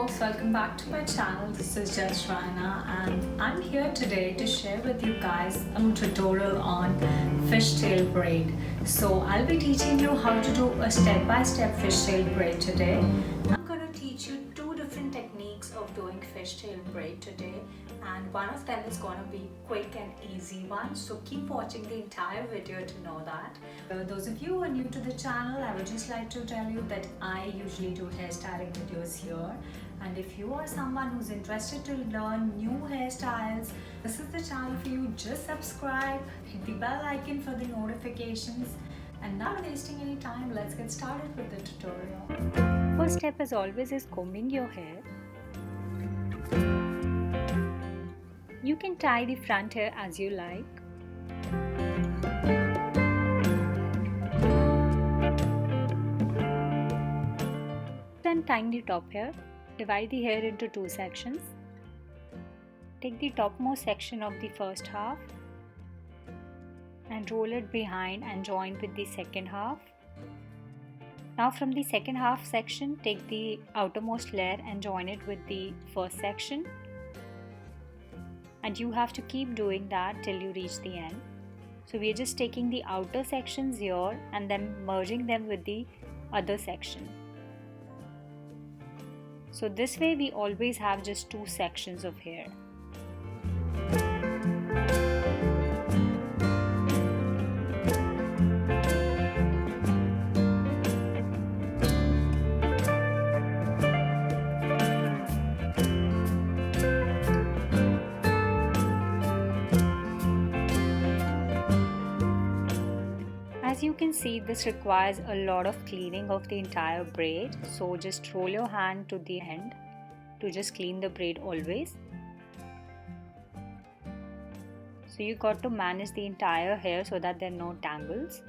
folks, welcome back to my channel. This is just Raina and I'm here today to share with you guys a tutorial on fishtail braid. So I'll be teaching you how to do a step-by-step fishtail braid today. I'm going to teach you two different techniques of doing fishtail braid today, and one of them is going to be quick and easy one, so keep watching the entire video to know that. Those of you who are new to the channel, I would just like to tell you that I usually do hairstyling videos here, and if you are someone who's interested to learn new hairstyles, this is the channel for you. Just subscribe, hit the bell icon for the notifications, and not wasting any time, let's get started with the tutorial. First step as always is combing your hair. You can tie the front hair as you like. Then tying the top hair, divide the hair into two sections. Take the topmost section of the first half and roll it behind and join with the second half. Now from the second half section, take the outermost layer and join it with the first section. And you have to keep doing that till you reach the end. So we are just taking the outer sections here and then merging them with the other section. So this way we always have just two sections of hair. As you can see, this requires a lot of cleaning of the entire braid, so just roll your hand to the end to just clean the braid always. So you got to manage the entire hair so that there are no tangles.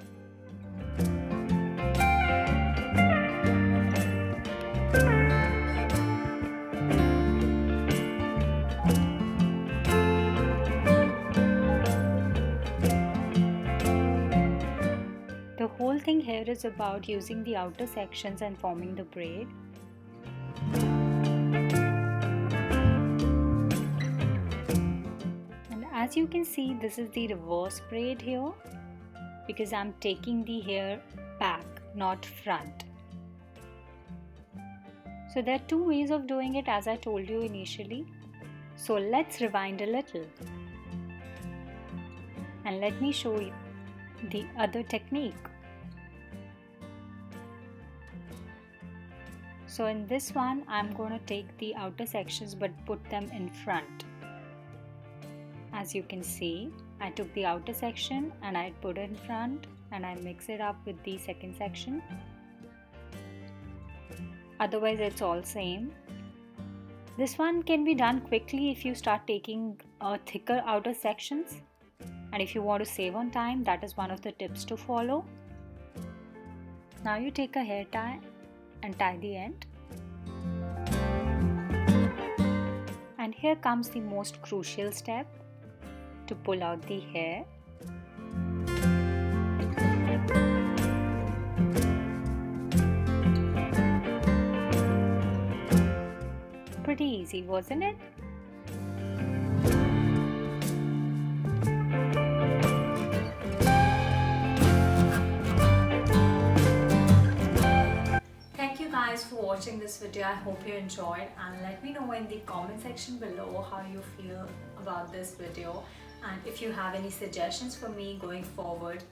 The whole thing here is about using the outer sections and forming the braid. And as you can see, this is the reverse braid here because I'm taking the hair back, not front. So there are two ways of doing it as I told you initially. So let's rewind a little and let me show you the other technique. So in this one, I'm going to take the outer sections but put them in front. As you can see, I took the outer section and I put it in front and I mix it up with the second section. Otherwise it's all same. This one can be done quickly if you start taking thicker outer sections. And if you want to save on time, that is one of the tips to follow. Now you take a hair tie and tie the end. And here comes the most crucial step, to pull out the hair. Pretty easy, wasn't it? For watching this video. I hope you enjoyed, and let me know in the comment section below how you feel about this video and if you have any suggestions for me going forward,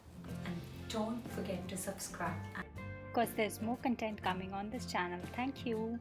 and don't forget to subscribe because there's more content coming on this channel. Thank you.